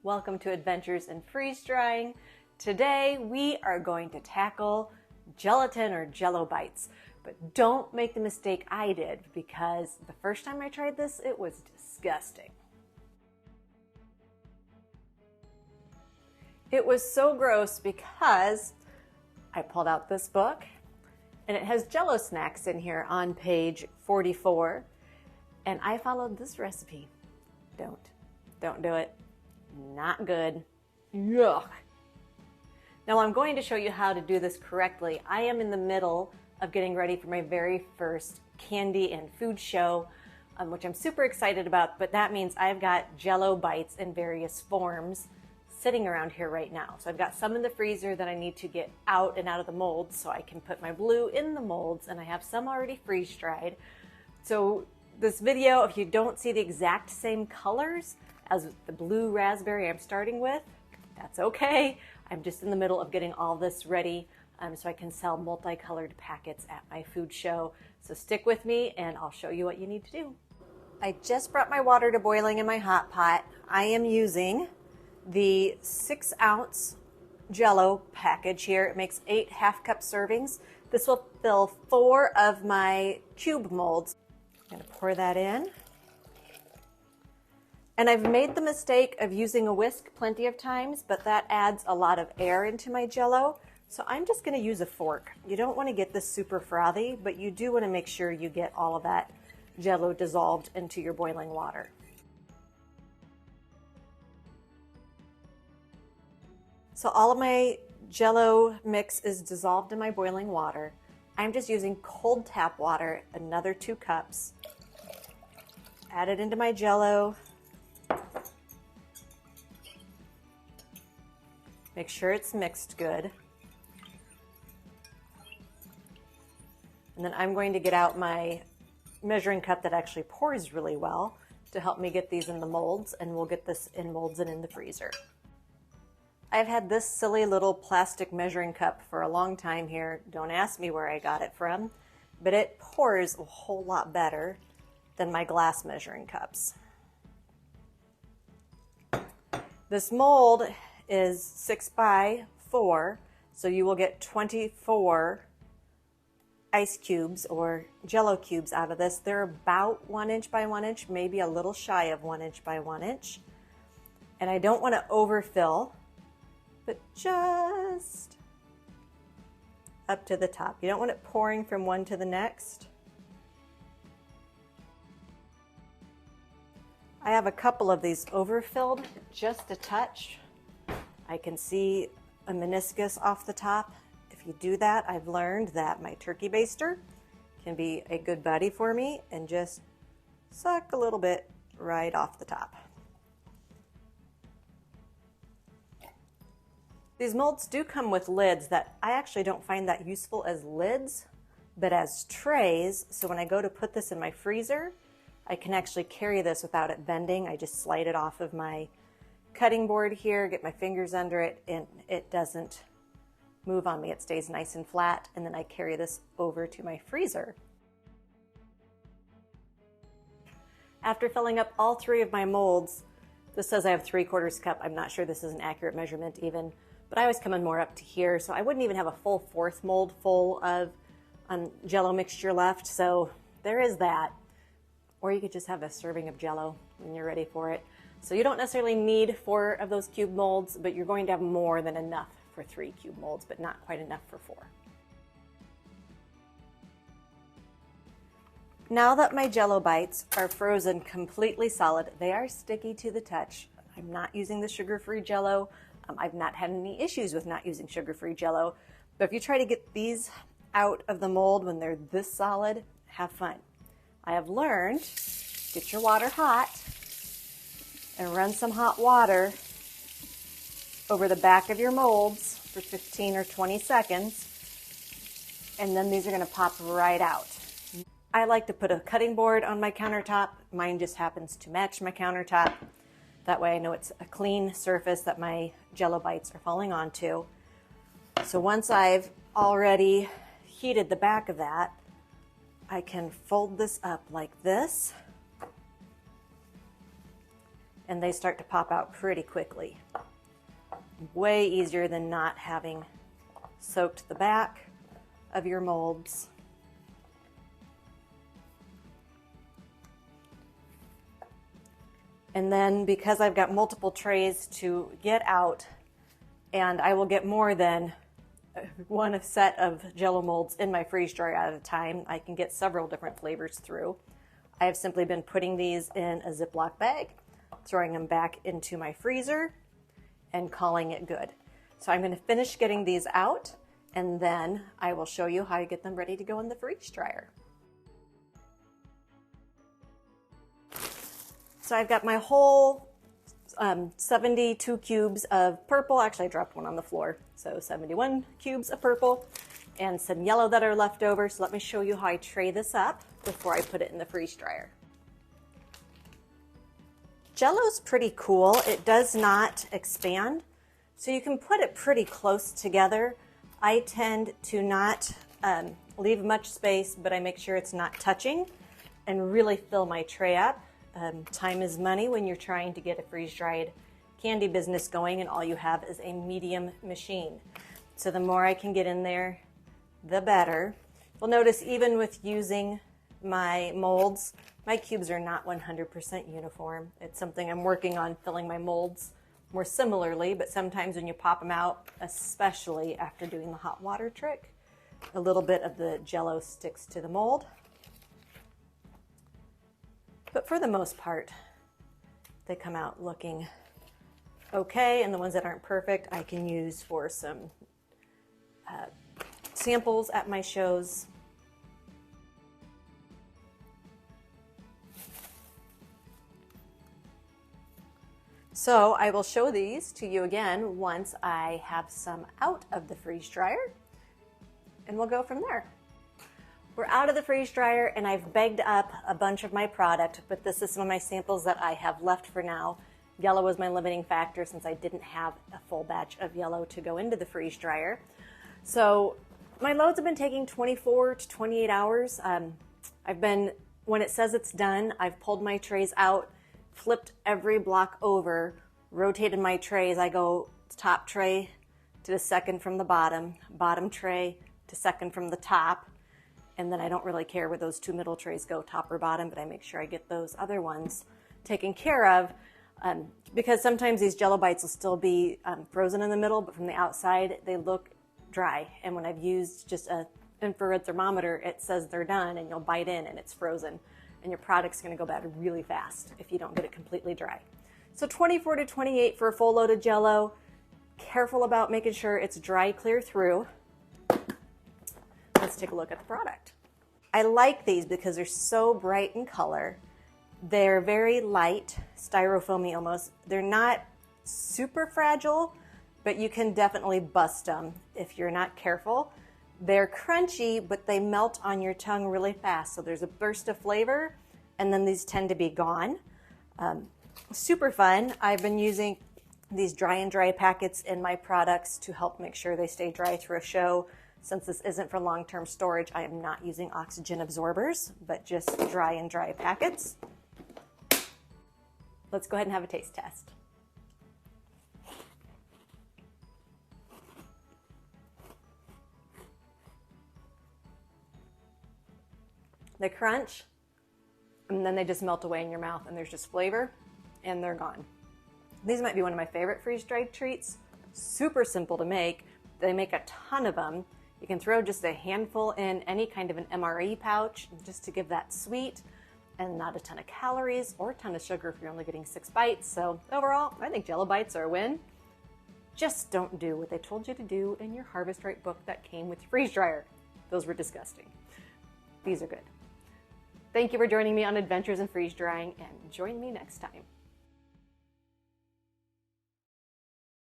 Welcome to Adventures in Freeze Drying. Today we are going to tackle gelatin or Jell-O bites, but don't make the mistake I did because the first time I tried this, it was disgusting. It was so gross because I pulled out this book and it has Jell-O snacks in here on page 44, and I followed this recipe. Don't do it. Not good. Yuck. Now I'm going to show you how to do this correctly. I am in the middle of getting ready for my very first candy and food show, which I'm super excited about, but that means I've got Jell-O bites in various forms sitting around here right now. So I've got some in the freezer that I need to get out and out of the molds so I can put my blue in the molds, and I have some already freeze dried. So this video, if you don't see the exact same colors as the blue raspberry I'm starting with, that's okay. I'm just in the middle of getting all this ready so I can sell multicolored packets at my food show. So stick with me and I'll show you what you need to do. I just brought my water to boiling in my hot pot. I am using the 6-ounce Jell-O package here. It makes 8 half-cup servings. This will fill 4 of my cube molds. I'm gonna pour that in. And I've made the mistake of using a whisk plenty of times, but that adds a lot of air into my Jell-O. So I'm just gonna use a fork. You don't wanna get this super frothy, but you do wanna make sure you get all of that Jell-O dissolved into your boiling water. So all of my Jell-O mix is dissolved in my boiling water. I'm just using cold tap water, another 2 cups. Add it into my Jell-O. Make sure it's mixed good. And then I'm going to get out my measuring cup that actually pours really well to help me get these in the molds, and we'll get this in molds and in the freezer. I've had this silly little plastic measuring cup for a long time here. Don't ask me where I got it from, but it pours a whole lot better than my glass measuring cups. This mold is 6 by 4, so you will get 24 ice cubes or Jell-O cubes out of this. They're about 1 inch by 1 inch, maybe a little shy of 1 inch by 1 inch. And I don't want to overfill, but just up to the top. You don't want it pouring from one to the next. I have a couple of these overfilled just a touch. I can see a meniscus off the top. If you do that, I've learned that my turkey baster can be a good buddy for me and just suck a little bit right off the top. These molds do come with lids that I actually don't find that useful as lids, but as trays. So when I go to put this in my freezer, I can actually carry this without it bending. I just slide it off of my cutting board here, get my fingers under it, and it doesn't move on me. It stays nice and flat, and then I carry this over to my freezer. After filling up all 3 of my molds, this says I have 3/4 cup. I'm not sure this is an accurate measurement even, but I always come in more up to here, so I wouldn't even have a full 4th mold full of Jell-O mixture left, so there is that. Or you could just have a serving of Jell-O when you're ready for it. So you don't necessarily need 4 of those cube molds, but you're going to have more than enough for 3 cube molds, but not quite enough for 4. Now that my Jell-O bites are frozen completely solid, they are sticky to the touch. I'm not using the sugar-free Jell-O. I've not had any issues with not using sugar-free Jell-O, but if you try to get these out of the mold when they're this solid, have fun. I have learned, get your water hot and run some hot water over the back of your molds for 15 or 20 seconds, and then these are going to pop right out. I like to put a cutting board on my countertop. Mine just happens to match my countertop. That way I know it's a clean surface that my Jell-O bites are falling onto. So once I've already heated the back of that, I can fold this up like this and they start to pop out pretty quickly. Way easier than not having soaked the back of your molds. And then because I've got multiple trays to get out, and I will get more than one set of Jell-O molds in my freeze dryer at a time, I can get several different flavors through. I have simply been putting these in a Ziploc bag, throwing them back into my freezer, and calling it good. So I'm going to finish getting these out, and then I will show you how you get them ready to go in the freeze dryer. So I've got my whole 72 cubes of purple. Actually, I dropped one on the floor. So 71 cubes of purple and some yellow that are left over. So let me show you how I tray this up before I put it in the freeze dryer. Jell-O's pretty cool. It does not expand, so you can put it pretty close together. I tend to not leave much space, but I make sure it's not touching and really fill my tray up. Time is money when you're trying to get a freeze-dried candy business going and all you have is a medium machine. So the more I can get in there, the better. You'll notice even with using my molds, my cubes are not 100% uniform. It's something I'm working on, filling my molds more similarly, but sometimes when you pop them out, especially after doing the hot water trick, a little bit of the Jell-O sticks to the mold. But for the most part, they come out looking okay, and the ones that aren't perfect I can use for some samples at my shows. So I will show these to you again once I have some out of the freeze dryer, and we'll go from there. We're out of the freeze dryer and I've bagged up a bunch of my product, but this is some of my samples that I have left for now. Yellow was my limiting factor since I didn't have a full batch of yellow to go into the freeze dryer. So my loads have been taking 24 to 28 hours. When it says it's done, I've pulled my trays out, flipped every block over, rotated my trays. I go top tray to the second from the bottom, bottom tray to second from the top. And then I don't really care where those two middle trays go, top or bottom, but I make sure I get those other ones taken care of because sometimes these Jell-O bites will still be frozen in the middle, but from the outside they look dry. And when I've used just an infrared thermometer, it says they're done and you'll bite in and it's frozen. And your product's going to go bad really fast if you don't get it completely dry. So 24 to 28 for a full load of Jell-O. Careful about making sure it's dry clear through. Let's take a look at the product. I like these because they're so bright in color. They're very light, styrofoamy almost. They're not super fragile, but you can definitely bust them if you're not careful. They're crunchy, but they melt on your tongue really fast. So there's a burst of flavor, and then these tend to be gone. Super fun. I've been using these dry and dry packets in my products to help make sure they stay dry through a show. Since this isn't for long-term storage, I am not using oxygen absorbers, but just dry and dry packets. Let's go ahead and have a taste test. They crunch, and then they just melt away in your mouth, and there's just flavor, and they're gone. These might be one of my favorite freeze-dried treats. Super simple to make. They make a ton of them. You can throw just a handful in any kind of an MRE pouch just to give that sweet and not a ton of calories or a ton of sugar if you're only getting 6 bites. So overall, I think Jell-O bites are a win. Just don't do what they told you to do in your Harvest Right book that came with your freeze dryer. Those were disgusting. These are good. Thank you for joining me on Adventures in Freeze Drying, and join me next time.